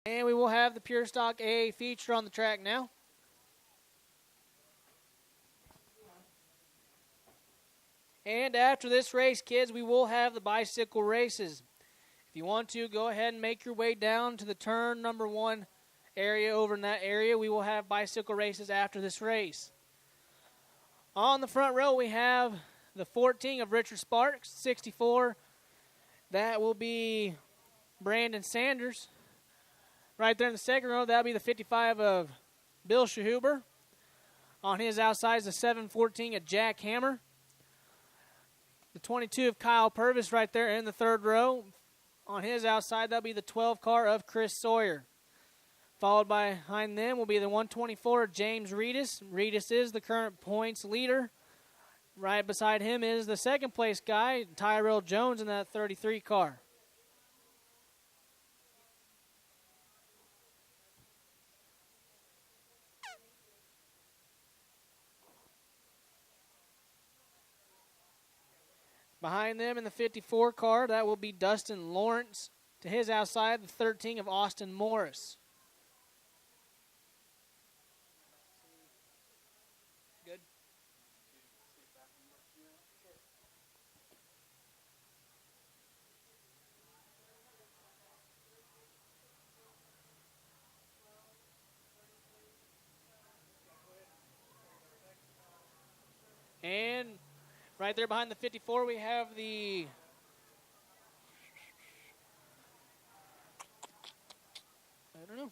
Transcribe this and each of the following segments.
And we will have the Pure Stock A feature on the track now. And after this race, kids, we will have the bicycle races. If you want to, go ahead and make your way down to the turn number 1 area. Over in that area, we will have bicycle races after this race. On the front row, we have the 14 of Richard Sparks, 64. That will be Brandon Sanders. Right there in the second row, that will be the 55 of Bill Shahuber. On his outside is the 714 of Jack Hammer. The 22 of Kyle Purvis right there in the third row. On his outside, that'll be the 12 car of Chris Sawyer. Followed behind them will be the 124 of James Reedus. Reedus is the current points leader. Right beside him is the second place guy, Tyrell Jones, in that 33 car. Behind them in the 54 car, that will be Dustin Lawrence. To his outside, the 13 of Austin Morris. Good. And right there behind the 54, we have the I don't know.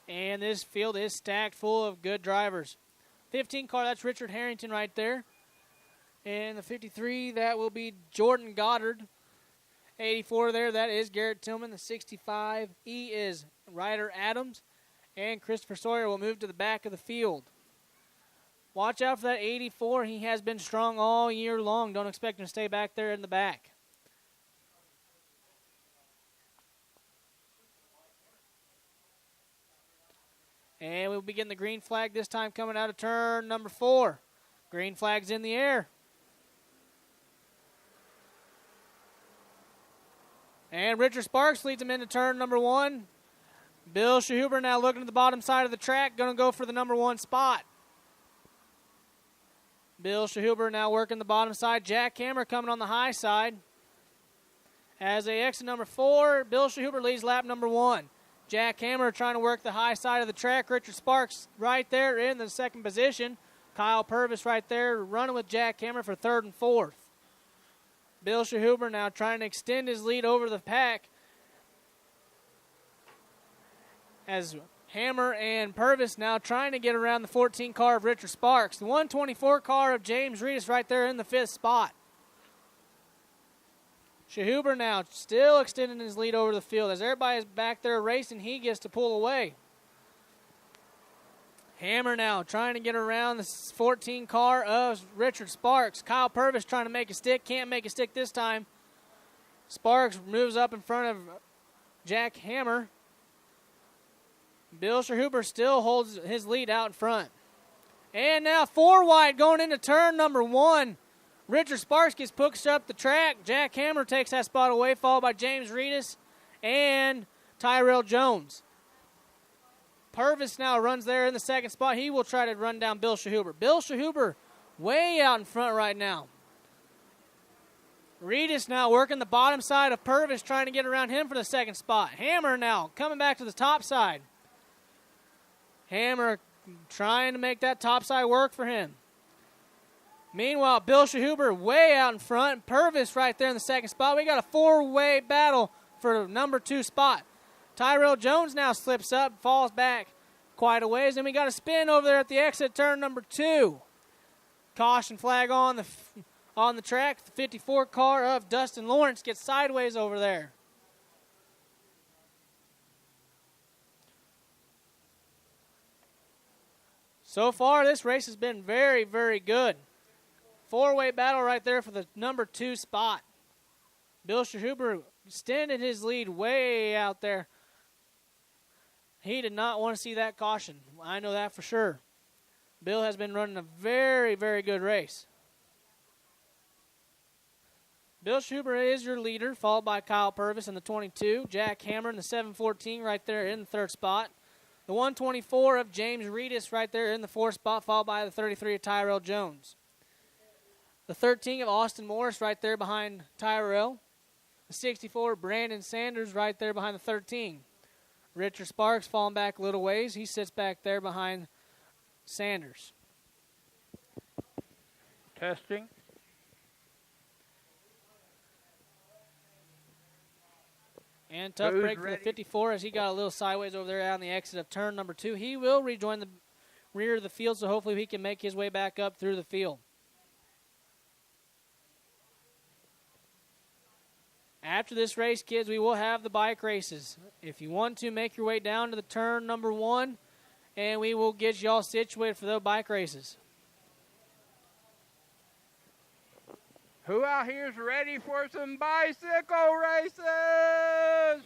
And this field is stacked full of good drivers. 15 car, that's Richard Harrington right there. And the 53, that will be Jordan Goddard. 84 there, that is Garrett Tillman. The 65, E is Ryder Adams. And Christopher Sawyer will move to the back of the field. Watch out for that 84. He has been strong all year long. Don't expect him to stay back there in the back. And we'll begin the green flag this time coming out of turn number 4. Green flag's in the air. And Richard Sparks leads him into turn number 1. Bill Shahuber now looking at the bottom side of the track, going to go for the number 1 spot. Bill Shahuber now working the bottom side. Jack Hammer coming on the high side. As they exit number 4, Bill Shahuber leads lap number 1. Jack Hammer trying to work the high side of the track. Richard Sparks right there in the second position. Kyle Purvis right there running with Jack Hammer for third and fourth. Bill Shahuber now trying to extend his lead over the pack as Hammer and Purvis now trying to get around the 14 car of Richard Sparks. The 124 car of James Reedus right there in the 5th spot. Shahuber now still extending his lead over the field. As everybody is back there racing, he gets to pull away. Hammer now trying to get around the 14 car of Richard Sparks. Kyle Purvis trying to make a stick. Can't make a stick this time. Sparks moves up in front of Jack Hammer. Bill Shahuber still holds his lead out in front. And now 4 wide going into turn number 1. Richard Sparks gets pushed up the track. Jack Hammer takes that spot away, followed by James Reedus and Tyrell Jones. Purvis now runs there in the second spot. He will try to run down Bill Shahuber. Bill Shahuber way out in front right now. Reedus now working the bottom side of Purvis, trying to get around him for the second spot. Hammer now coming back to the top side. Hammer trying to make that top side work for him. Meanwhile, Bill Shahuber way out in front. Purvis right there in the second spot. We got a 4-way battle for the number 2 spot. Tyrell Jones now slips up, falls back quite a ways. Then we got a spin over there at the exit turn number 2. Caution flag on the track. The 54 car of Dustin Lawrence gets sideways over there. So far, this race has been very, very good. 4-way battle right there for the number 2 spot. Bill Schuber extended his lead way out there. He did not want to see that caution. I know that for sure. Bill has been running a very, very good race. Bill Schuber is your leader, followed by Kyle Purvis in the 22. Jack Hammer in the 714 right there in the 3rd spot. The 124 of James Reedus right there in the 4th spot, followed by the 33 of Tyrell Jones. The 13 of Austin Morris right there behind Tyrell. The 64, Brandon Sanders right there behind the 13. Richard Sparks falling back a little ways. He sits back there behind Sanders. Testing. And tough break for the 54 as he got a little sideways over there on the exit of turn number 2. He will rejoin the rear of the field, so hopefully he can make his way back up through the field. After this race, kids, we will have the bike races. If you want to, make your way down to the turn number 1, and we will get you all situated for those bike races. Who out here is ready for some bicycle races?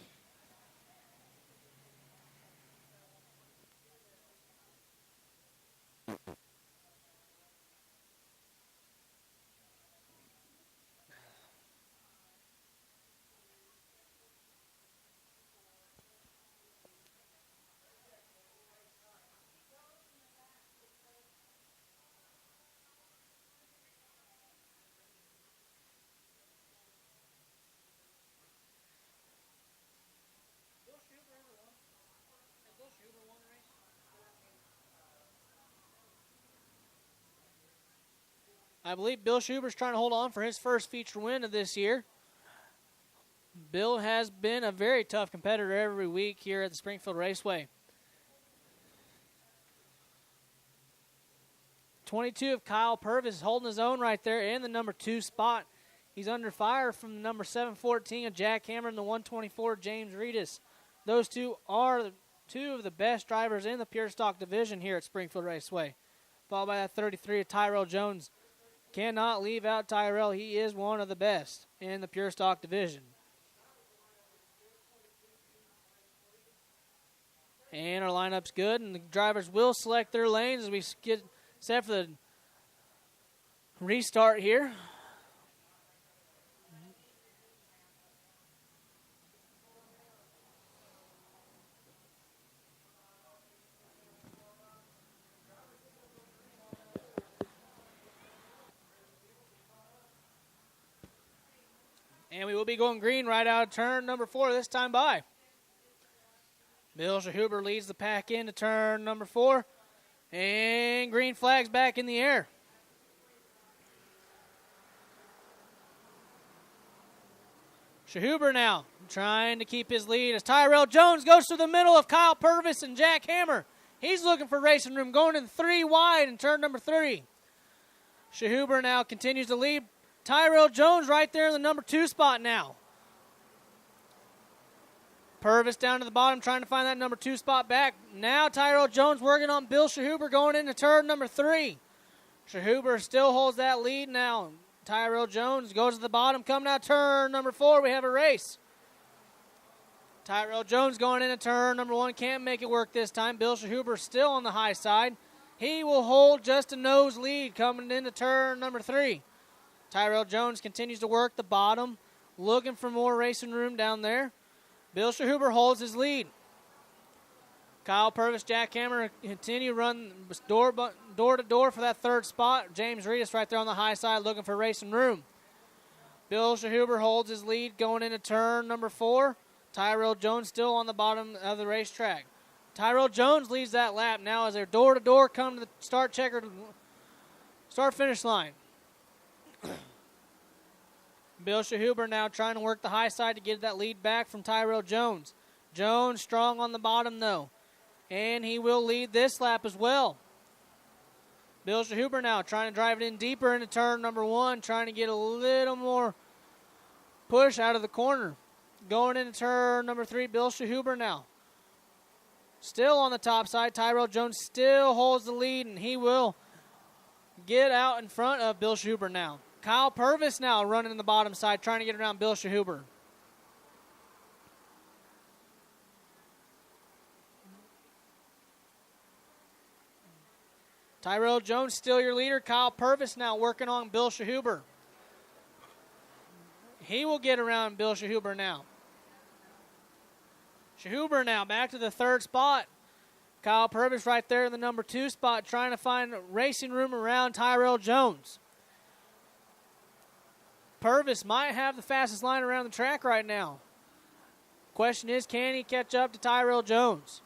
I believe Bill Schuber's trying to hold on for his first feature win of this year. Bill has been a very tough competitor every week here at the Springfield Raceway. 22 of Kyle Purvis is holding his own right there in the number 2 spot. He's under fire from the number 714 of Jack Hammer and the 124 James Reedus. Those two are two of the best drivers in the pure stock division here at Springfield Raceway. Followed by that 33 of Tyrell Jones. Cannot leave out Tyrell. He is one of the best in the pure stock division. And our lineup's good, and the drivers will select their lanes as we get set for the restart here. And we will be going green right out of turn number 4 this time by. Bill Schuber leads the pack into turn number 4. And green flag's back in the air. Schuber now trying to keep his lead as Tyrell Jones goes to the middle of Kyle Purvis and Jack Hammer. He's looking for racing room, going in 3 wide in turn number 3. Schuber now continues to lead. Tyrell Jones right there in the number 2 spot now. Purvis down to the bottom trying to find that number 2 spot back. Now Tyrell Jones working on Bill Schuber going into turn number 3. Schuber still holds that lead now. Tyrell Jones goes to the bottom. Coming out turn number 4, we have a race. Tyrell Jones going into turn number 1. Can't make it work this time. Bill Schuber still on the high side. He will hold just a nose lead coming into turn number 3. Tyrell Jones continues to work the bottom, looking for more racing room down there. Bill Schuber holds his lead. Kyle Purvis, Jack Hammer continue to run door to door for that 3rd spot. James Reedus right there on the high side looking for racing room. Bill Schuber holds his lead going into turn number 4. Tyrell Jones still on the bottom of the racetrack. Tyrell Jones leads that lap now as they're door to door come to the start-finish line. Bill Schuber now trying to work the high side to get that lead back from Tyrell Jones. Jones strong on the bottom, though. and he will lead this lap as well. Bill Shahuber now trying to drive it in deeper into turn number 1, trying to get a little more push out of the corner. Going into turn number 3, Bill Shahuber now. Still on the top side, Tyrell Jones still holds the lead, and he will get out in front of Bill Shahuber now. Kyle Purvis now running in the bottom side, trying to get around Bill Shahuber. Tyrell Jones still your leader. Kyle Purvis now working on Bill Shahuber. He will get around Bill Shahuber now. Shahuber now back to the 3rd spot. Kyle Purvis right there in the number 2 spot, trying to find racing room around Tyrell Jones. Purvis might have the fastest line around the track right now. Question is, can he catch up to Tyrell Jones?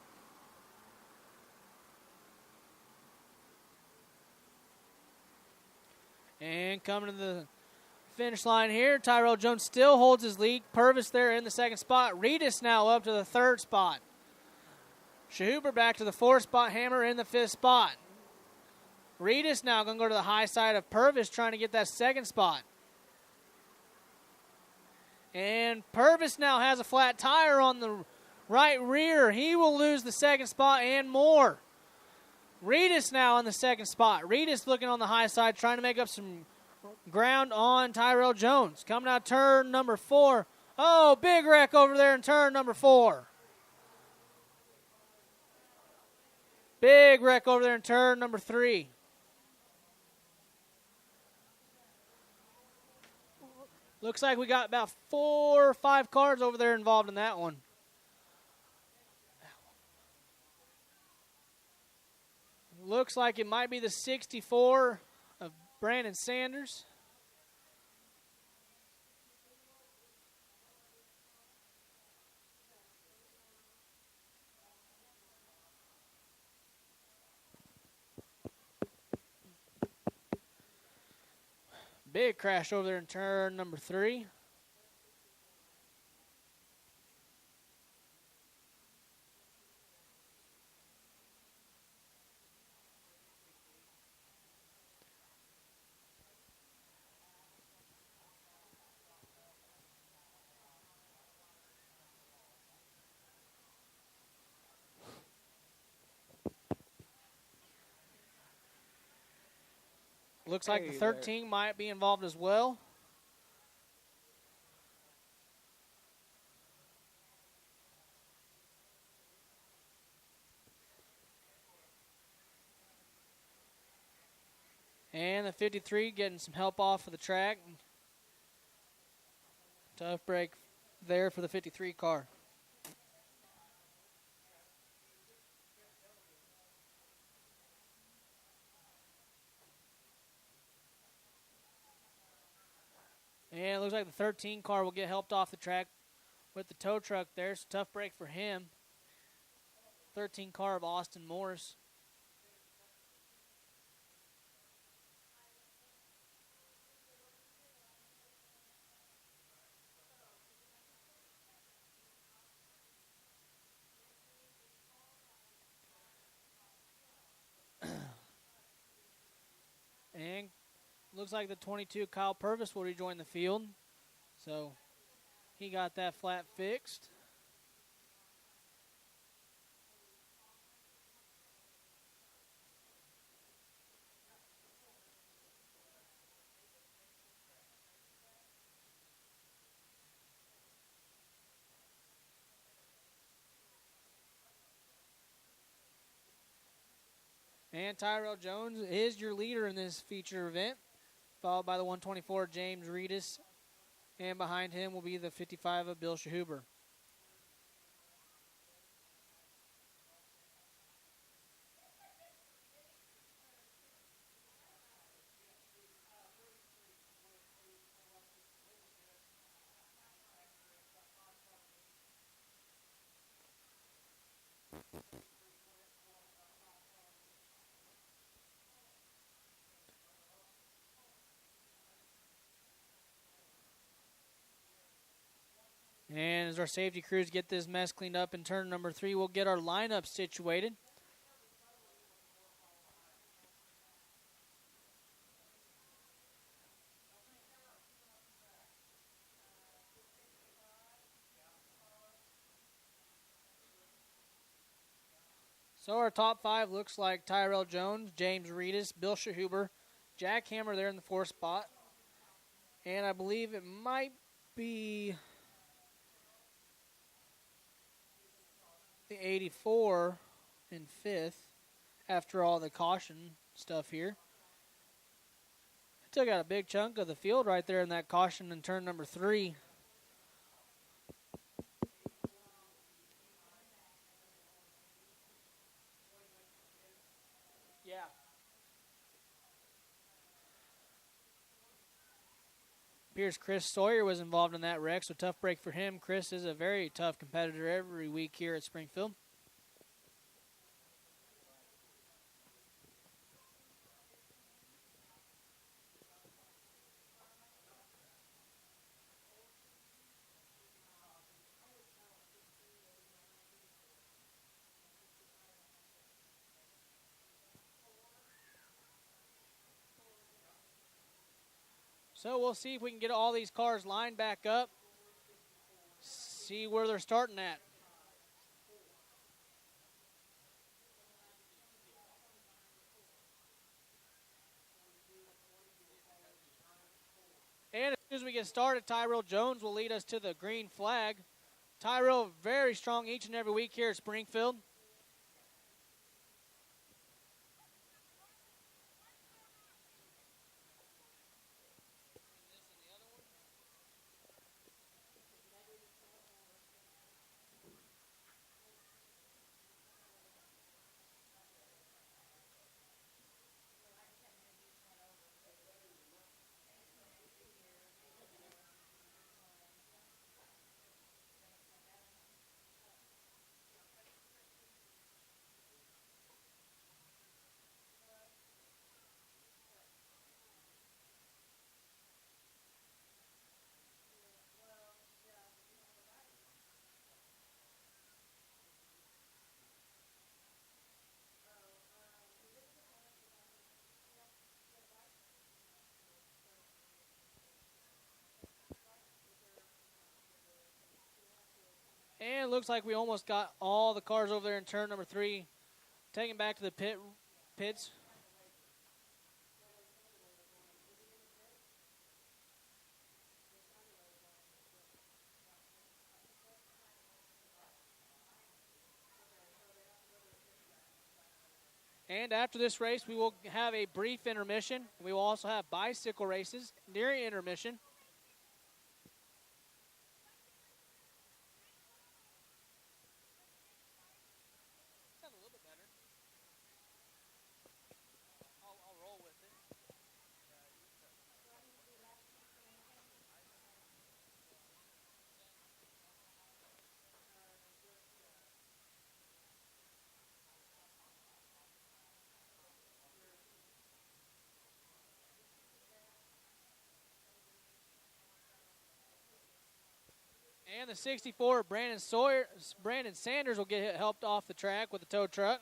And coming to the finish line here, Tyrell Jones still holds his lead. Purvis there in the 2nd spot. Reedus now up to the 3rd spot. Shahuber back to the 4th spot. Hammer in the 5th spot. Reedus now going to go to the high side of Purvis, trying to get that 2nd spot. And Purvis now has a flat tire on the right rear. He will lose the 2nd spot and more. Reedus now on the 2nd spot. Reedus looking on the high side, trying to make up some ground on Tyrell Jones. Coming out turn number 4. Oh, big wreck over there in turn number 4. Big wreck over there in turn number 3. Looks like we got about 4 or 5 cars over there involved in that one. Looks like it might be the 64 of Brandon Sanders. Big crash over there in turn number 3. Looks like the 13 might be involved as well. And the 53 getting some help off of the track. Tough break there for the 53 car. And it looks like the 13 car will get helped off the track with the tow truck there. It's a tough break for him. 13 car of Austin Morris. And looks like the 22 Kyle Purvis will rejoin the field. So he got that flat fixed. And Tyrell Jones is your leader in this feature event, followed by the 124 James Reedus, and behind him will be the 55 of Bill Shahuber. And as our safety crews get this mess cleaned up in turn number 3, we'll get our lineup situated. So our top 5 looks like Tyrell Jones, James Reedus, Bill Shahuber, Jack Hammer there in the 4th spot. And I believe it might be the 84 in 5th after all the caution stuff here. Took out a big chunk of the field right there in that caution in turn number 3. Yeah. Appears Chris Sawyer was involved in that wreck, so tough break for him. Chris is a very tough competitor every week here at Springfield. So we'll see if we can get all these cars lined back up, see where they're starting at. And as soon as we get started, Tyrell Jones will lead us to the green flag. Tyrell very strong each and every week here at Springfield. And it looks like we almost got all the cars over there in turn number 3. Taking back to the pits. And after this race, we will have a brief intermission. We will also have bicycle races during intermission. And the 64, Brandon Sanders will get helped off the track with the tow truck.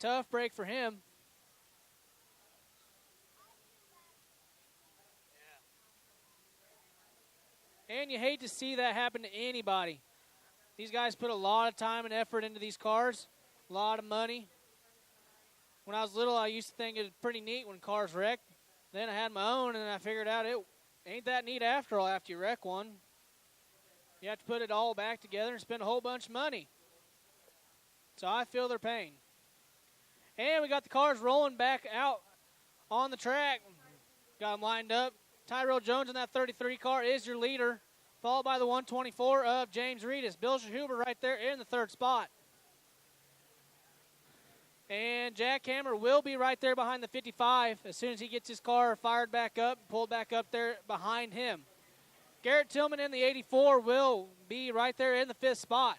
Tough break for him. And you hate to see that happen to anybody. These guys put a lot of time and effort into these cars, a lot of money. When I was little, I used to think it was pretty neat when cars wrecked. Then I had my own, and I figured out it ain't that neat after all after you wreck one. You have to put it all back together and spend a whole bunch of money. So I feel their pain. And we got the cars rolling back out on the track. Got them lined up. Tyrell Jones in that 33 car is your leader, followed by the 124 of James Reedus. Bill Shahuber right there in the 3rd spot. And Jack Hammer will be right there behind the 55 as soon as he gets his car fired back up, pulled back up there behind him. Garrett Tillman in the 84 will be right there in the 5th spot.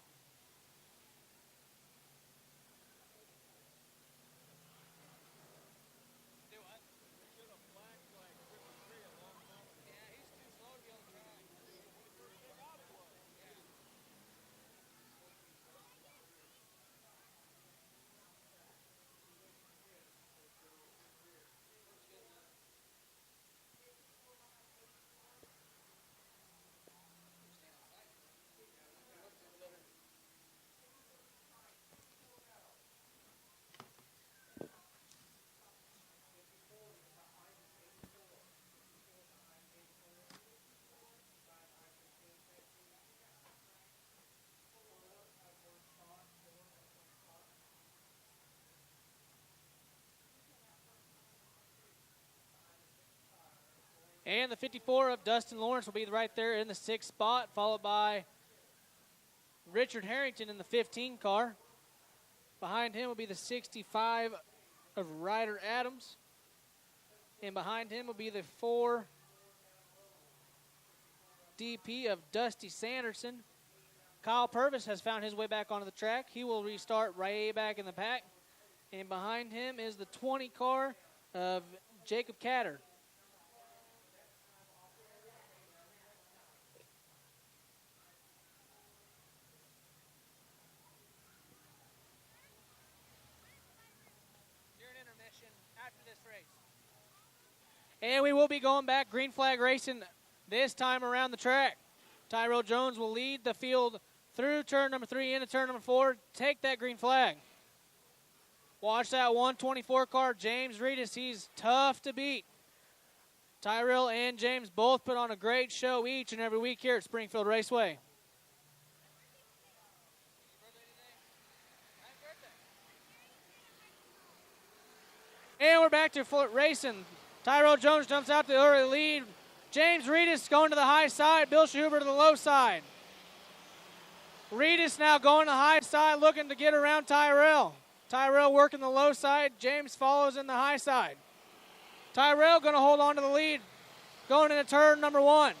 And the 54 of Dustin Lawrence will be right there in the 6th spot, followed by Richard Harrington in the 15 car. Behind him will be the 65 of Ryder Adams. And behind him will be the 4 DP of Dusty Sanderson. Kyle Purvis has found his way back onto the track. He will restart right back in the pack. And behind him is the 20 car of Jacob Catter. And we will be going back green flag racing this time around the track. Tyrell Jones will lead the field through turn number 3 into turn number 4. Take that green flag. Watch that 124 car, James Reedus. He's tough to beat. Tyrell and James both put on a great show each and every week here at Springfield Raceway. And we're back to foot racing. Tyrell Jones jumps out to the early lead. James Reedus going to the high side. Bill Schuber to the low side. Reedus now going to the high side, looking to get around Tyrell. Tyrell working the low side. James follows in the high side. Tyrell going to hold on to the lead going into turn number 1.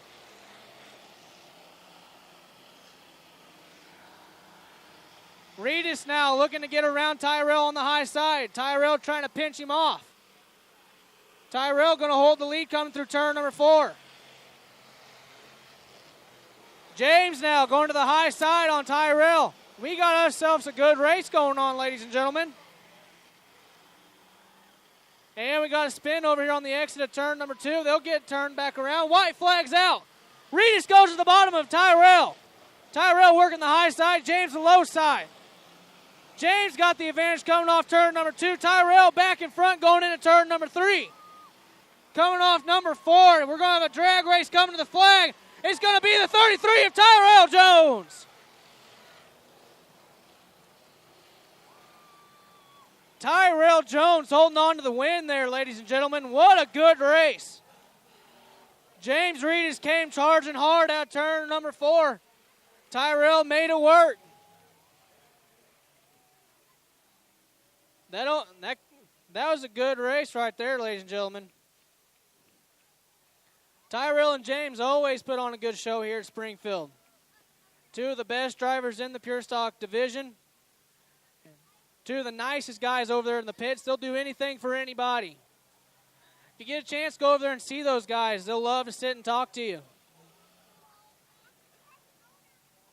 Reedus now looking to get around Tyrell on the high side. Tyrell trying to pinch him off. Tyrell going to hold the lead coming through turn number 4. James now going to the high side on Tyrell. We got ourselves a good race going on, ladies and gentlemen. And we got a spin over here on the exit of turn number 2. They'll get turned back around. White flag's out. Reedus goes to the bottom of Tyrell. Tyrell working the high side. James the low side. James got the advantage coming off turn number 2. Tyrell back in front going into turn number 3. Coming off number 4, and we're going to have a drag race coming to the flag. It's going to be the 33 of Tyrell Jones. Tyrell Jones holding on to the win there, ladies and gentlemen. What a good race. James Reedus came charging hard at turn number 4. Tyrell made it work. That was a good race right there, ladies and gentlemen. Tyrell and James always put on a good show here at Springfield. 2 of the best drivers in the Pure Stock division. 2 of the nicest guys over there in the pits. They'll do anything for anybody. If you get a chance, go over there and see those guys. They'll love to sit and talk to you.